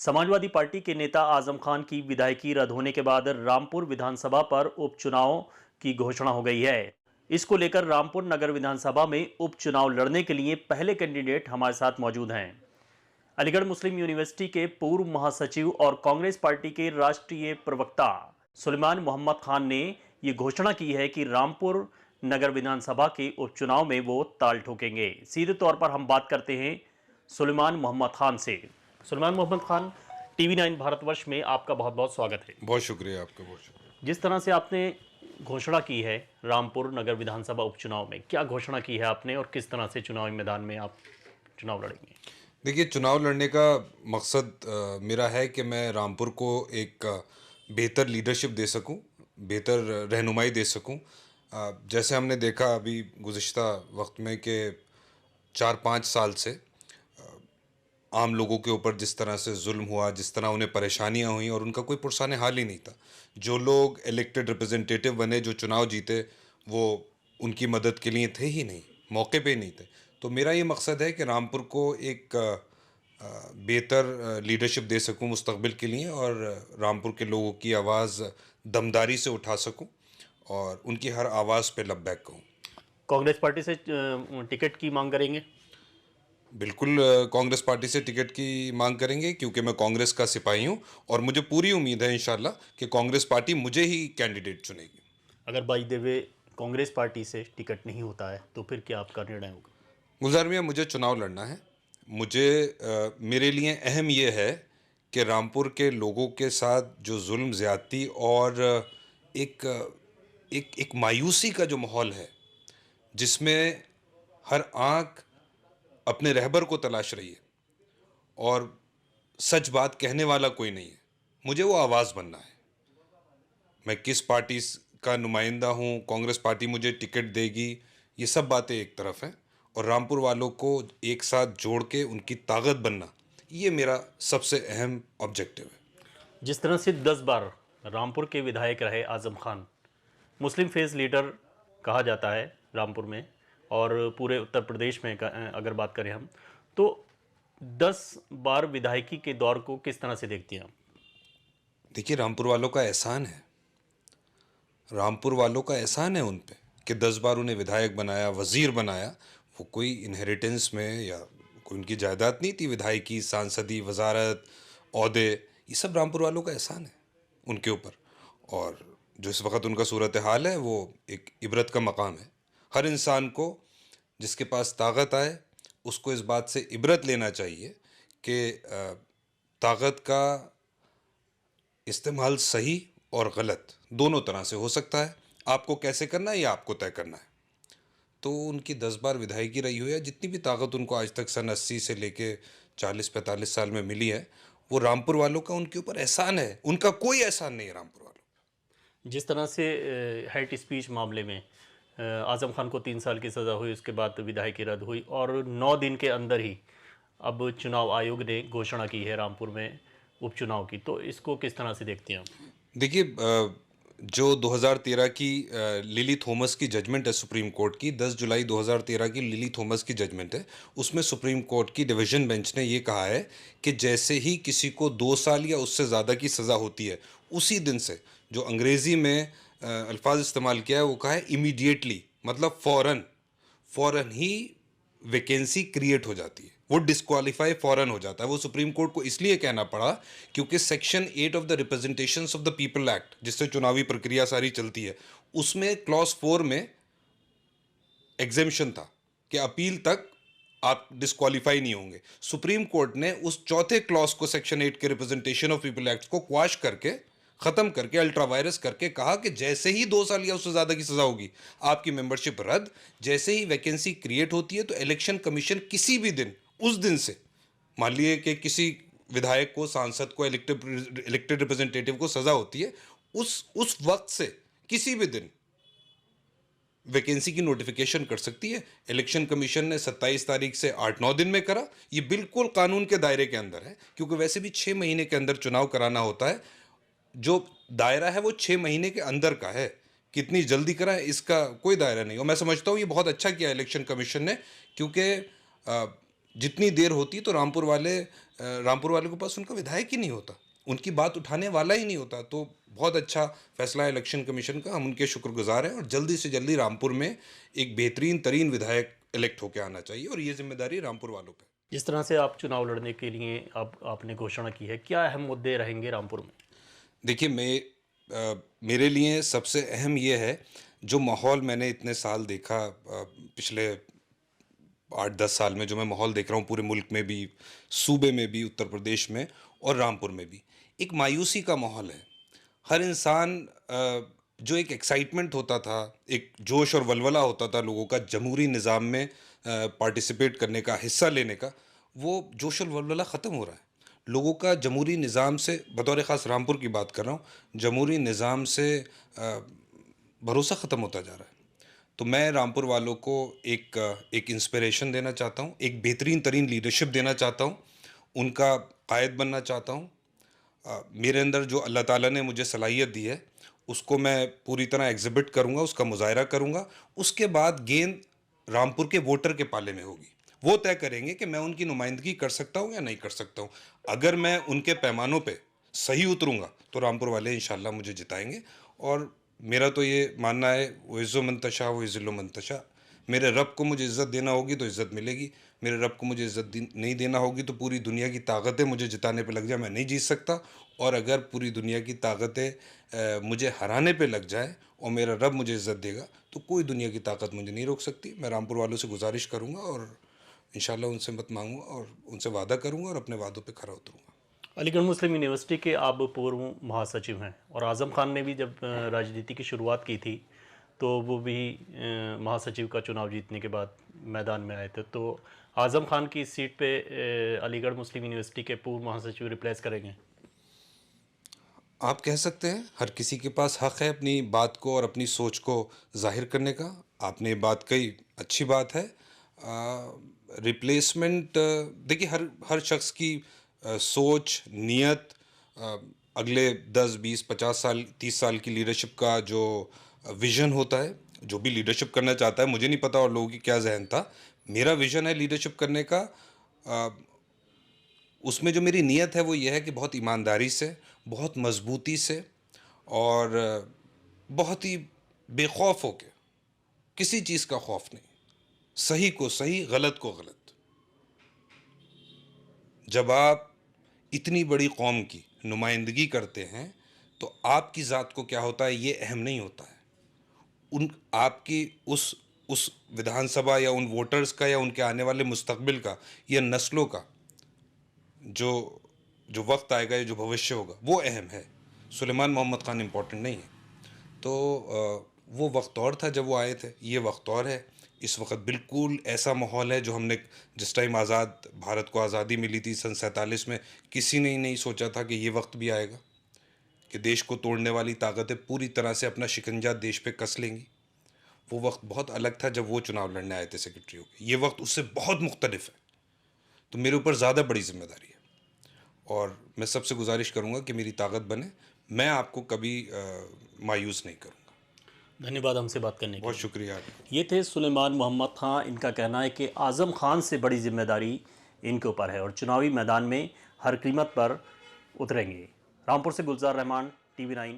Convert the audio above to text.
Samajwadi party के नेता आजम खान की विधायकी रद्द होने के बाद रामपुर विधानसभा पर उपचुनाव की घोषणा हो गई है। इसको लेकर रामपुर नगर विधानसभा में उपचुनाव लड़ने के लिए पहले कैंडिडेट हमारे साथ मौजूद हैं। अलीगढ़ मुस्लिम यूनिवर्सिटी के पूर्व महासचिव और कांग्रेस पार्टी के राष्ट्रीय प्रवक्ता सुलेमान मोहम्मद खान ने ये घोषणा की है कि रामपुर नगर विधानसभा के उपचुनाव में वो ताल ठोकेंगे। सीधे तौर पर हम बात करते हैं सुलेमान मोहम्मद खान से। सुलेमान मोहम्मद खान, टीवी 9 भारतवर्ष में आपका बहुत बहुत स्वागत है। बहुत शुक्रिया आपका, बहुत शुक्रिया। जिस तरह से आपने घोषणा की है रामपुर नगर विधानसभा उपचुनाव में, क्या घोषणा की है आपने और किस तरह से चुनावी मैदान में आप चुनाव लड़ेंगे? देखिए, चुनाव लड़ने का मकसद मेरा है कि मैं रामपुर को एक बेहतर लीडरशिप दे सकूं, बेहतर रहनुमाई दे सकूं। जैसे हमने देखा अभी गुज़िश्ता वक्त में कि 4-5 साल से आम लोगों के ऊपर जिस तरह से जुल्म हुआ, जिस तरह उन्हें परेशानियां हुई और उनका कोई पुरसान हाल ही नहीं था। जो लोग इलेक्टेड रिप्रेजेंटेटिव बने, जो चुनाव जीते, वो उनकी मदद के लिए थे ही नहीं, मौके पे ही नहीं थे। तो मेरा ये मकसद है कि रामपुर को एक बेहतर लीडरशिप दे सकूं मुस्तकबिल के लिए और रामपुर के लोगों की आवाज़ दमदारी से उठा सकूं और उनकी हर आवाज़ पे लब्बैक कहूं। कांग्रेस पार्टी से टिकट की मांग करेंगे? बिल्कुल, कांग्रेस पार्टी से टिकट की मांग करेंगे क्योंकि मैं कांग्रेस का सिपाही हूं और मुझे पूरी उम्मीद है इंशाल्लाह कि कांग्रेस पार्टी मुझे ही कैंडिडेट चुनेगी। अगर by the way Congress party से टिकट नहीं होता है तो फिर क्या आपका निर्णय होगा? गुलजार मियाँ, मुझे चुनाव लड़ना है। मुझे मेरे लिए अहम ये है कि रामपुर के लोगों के साथ जो जुल्म ज़्यादती और एक एक एक मायूसी का जो माहौल है, जिसमें हर आंख अपने रहबर को तलाश रही है और सच बात कहने वाला कोई नहीं है, मुझे वो आवाज़ बनना है। मैं किस पार्टी का नुमाइंदा हूँ, कांग्रेस पार्टी मुझे टिकट देगी, ये सब बातें एक तरफ हैं और रामपुर वालों को एक साथ जोड़ के उनकी ताकत बनना, ये मेरा सबसे अहम ऑब्जेक्टिव है। जिस तरह से 10 बार रामपुर के विधायक रहे आजम खान, मुस्लिम फेस लीडर कहा जाता है रामपुर में और पूरे उत्तर प्रदेश में अगर बात करें हम, तो 10 बार विधायकी के दौर को किस तरह से देखती हैं आप? देखिए, रामपुर वालों का एहसान है, रामपुर वालों का एहसान है उन पे कि 10 बार उन्हें विधायक बनाया, वज़ीर बनाया। वो कोई इनहेरिटेंस में या कोई उनकी जायदाद नहीं थी। विधायकी, सांसदी, वज़ारत, ओहदे, ये सब रामपुर वालों का एहसान है उनके ऊपर। और जो इस वक्त उनका सूरत हाल है, वो एक इबरत का मकाम है। हर इंसान को जिसके पास ताकत आए, उसको इस बात से इबरत लेना चाहिए कि ताकत का इस्तेमाल सही और गलत दोनों तरह से हो सकता है। आपको कैसे करना है, ये आपको तय करना है। तो उनकी 10 बार विधायकी रही हो या जितनी भी ताकत उनको आज तक सन 80 से लेके 40-45 साल में मिली है, वो रामपुर वालों का उनके ऊपर एहसान है। उनका कोई एहसान नहीं है रामपुर वालों। जिस तरह से हेट स्पीच मामले में आजम खान को 3 साल की सज़ा हुई, उसके बाद विधायकी रद्द हुई और 9 दिन के अंदर ही अब चुनाव आयोग ने घोषणा की है रामपुर में उपचुनाव की, तो इसको किस तरह से देखते हैं आप? देखिए, जो 2013 की लिली थॉमस की जजमेंट है सुप्रीम कोर्ट की, 10 जुलाई 2013 की लिली थॉमस की जजमेंट है। उसमें सुप्रीम कोर्ट की डिवीज़न बेंच ने ये कहा है कि जैसे ही किसी को 2 साल या उससे ज़्यादा की सज़ा होती है, उसी दिन से, जो अंग्रेज़ी में अल्फाज इस्तेमाल किया है, वो कहा है इमीडिएटली, मतलब फ़ौरन, फ़ौरन ही वैकेंसी क्रिएट हो जाती है, वो डिस्क्वालीफाई फ़ौरन हो जाता है। वो सुप्रीम कोर्ट को इसलिए कहना पड़ा क्योंकि section 8 of the representations of the people act, जिससे चुनावी प्रक्रिया सारी चलती है, उसमें क्लॉज 4 में एग्जेम्पशन था कि अपील तक आप डिस्क्वालीफाई नहीं होंगे। सुप्रीम कोर्ट ने उस चौथे क्लॉज को, सेक्शन 8 के रिप्रेजेंटेशन ऑफ पीपल एक्ट को क्वाश करके, खत्म करके, अल्ट्रा वायरस करके कहा कि जैसे ही 2 साल या उससे ज्यादा की सजा होगी, आपकी मेंबरशिप रद्द। जैसे ही वैकेंसी क्रिएट होती है तो इलेक्शन कमीशन किसी भी दिन, उस दिन से, मान लिए कि किसी विधायक को, सांसद को, इलेक्टेड रिप्रेजेंटेटिव को सजा होती है, उस वक्त से किसी भी दिन वैकेंसी की नोटिफिकेशन कर सकती है। इलेक्शन कमीशन ने 27 तारीख से 8-9 दिन में करा। ये बिल्कुल कानून के दायरे के अंदर है, क्योंकि वैसे भी 6 महीने के अंदर चुनाव कराना होता है। जो दायरा है वो 6 महीने के अंदर का है। कितनी जल्दी करा है इसका कोई दायरा नहीं। और मैं समझता हूँ ये बहुत अच्छा किया इलेक्शन कमीशन ने, क्योंकि जितनी देर होती तो रामपुर वाले के पास उनका विधायक ही नहीं होता, उनकी बात उठाने वाला ही नहीं होता। तो बहुत अच्छा फैसला है इलेक्शन कमीशन का, हम उनके शुक्रगुजार हैं और जल्दी से जल्दी रामपुर में एक बेहतरीन तरीन विधायक इलेक्ट होकर आना चाहिए और ये जिम्मेदारी रामपुर वालों पर। जिस तरह से आप चुनाव लड़ने के लिए आपने घोषणा की है, क्या अहम मुद्दे रहेंगे रामपुर में? देखिए, मेरे लिए सबसे अहम ये है, जो माहौल मैंने इतने साल देखा, पिछले 8-10 साल में जो मैं माहौल देख रहा हूँ पूरे मुल्क में भी, सूबे में भी, उत्तर प्रदेश में और रामपुर में भी, एक मायूसी का माहौल है। हर इंसान जो एक एक्साइटमेंट होता था, एक जोश और वलवला होता था लोगों का जमहूरी निज़ाम में पार्टिसिपेट करने का, हिस्सा लेने का, वो जोश और वलवला ख़त्म हो रहा है। लोगों का जमहूरी निज़ाम से, बतौर ख़ास रामपुर की बात कर रहा हूँ, जमहूरी निज़ाम से भरोसा ख़त्म होता जा रहा है। तो मैं रामपुर वालों को एक इंस्पिरेशन देना चाहता हूँ, एक बेहतरीन तरीन लीडरशिप देना चाहता हूँ, उनका कायद बनना चाहता हूँ। मेरे अंदर जो अल्लाह ताला ने मुझे सलाहियत दी है, उसको मैं पूरी तरह एग्ज़िबिट करूँगा, उसका मुज़ाहिरा करूँगा। उसके बाद गेंद रामपुर के वोटर के पाले में होगी। वो तय करेंगे कि मैं उनकी नुमाइंदगी कर सकता हूँ या नहीं कर सकता हूँ। अगर मैं उनके पैमानों पे सही उतरूँगा तो रामपुर वाले इंशाल्लाह मुझे जिताएंगे। और मेरा तो ये मानना है, वो इज़्ज़ो मंतशा वो इज़्ज़िल्लो मंतशा, मेरे रब को मुझे इज़्ज़त देना होगी तो इज़्ज़त मिलेगी, मेरे रब को मुझे इज़्ज़त नहीं देना होगी तो पूरी दुनिया की ताकतें मुझे जिताने पे लग जाए, मैं नहीं जीत सकता। और अगर पूरी दुनिया की ताकतें मुझे हराने पे लग जाए और मेरा रब मुझे इज़्ज़त देगा तो कोई दुनिया की ताकत मुझे नहीं रोक सकती। मैं रामपुर वालों से गुजारिश करूँगा और इंशाल्लाह उनसे मत मांगूंगा और उनसे वादा करूँगा और अपने वादों पे खरा उतरूँगा। अलीगढ़ मुस्लिम यूनिवर्सिटी के आप पूर्व महासचिव हैं और आज़म खान ने भी जब राजनीति की शुरुआत की थी तो वो भी महासचिव का चुनाव जीतने के बाद मैदान में आए थे। तो आज़म खान की इस सीट पे अलीगढ़ मुस्लिम यूनिवर्सिटी के पूर्व महासचिव रिप्लेस करेंगे? आप कह सकते हैं, हर किसी के पास हक़ है अपनी बात को और अपनी सोच को ज़ाहिर करने का। आपने ये बात कही, अच्छी बात है। रिप्लेसमेंट, देखिए, हर हर शख्स की सोच, नीयत, अ, अगले 10, 20, 50 साल, 30 साल की लीडरशिप का जो विज़न होता है, जो भी लीडरशिप करना चाहता है, मुझे नहीं पता और लोगों की क्या ज़हन था। मेरा विज़न है लीडरशिप करने का। अ, उसमें जो मेरी नीयत है वो ये है कि बहुत ईमानदारी से, बहुत मज़बूती से और बहुत ही बेखौफ होके, किसी चीज़ का खौफ नहीं, सही को सही, गलत को गलत। जब आप इतनी बड़ी कौम की नुमाइंदगी करते हैं तो आपकी ज़ात को क्या होता है ये अहम नहीं होता है। उन आपकी उस विधानसभा या उन वोटर्स का या उनके आने वाले मुस्तकबिल का या नस्लों का जो जो वक्त आएगा या जो भविष्य होगा वो अहम है। सुलेमान मोहम्मद ख़ान इम्पोर्टेंट नहीं है। तो वो वक्त और था जब वो आए थे, ये वक्त और है। इस वक्त बिल्कुल ऐसा माहौल है जो हमने जिस टाइम आज़ाद भारत को आज़ादी मिली थी सन 47 में, किसी ने ही नहीं सोचा था कि ये वक्त भी आएगा कि देश को तोड़ने वाली ताकतें पूरी तरह से अपना शिकंजा देश पे कस लेंगी। वो वक्त बहुत अलग था जब वो चुनाव लड़ने आए थे सेक्रेटरी होकर। ये वक्त उससे बहुत मुख्तलिफ है। तो मेरे ऊपर ज़्यादा बड़ी जिम्मेदारी है और मैं सबसे गुजारिश करूँगा कि मेरी ताकत बने। मैं आपको कभी मायूस नहीं करूँगा। धन्यवाद हमसे बात करने के बहुत लिए। शुक्रिया। ये थे सुलेमान मोहम्मद खां। इनका कहना है कि आज़म खान से बड़ी जिम्मेदारी इनके ऊपर है और चुनावी मैदान में हर कीमत पर उतरेंगे। रामपुर से गुलजार रहमान, TV9।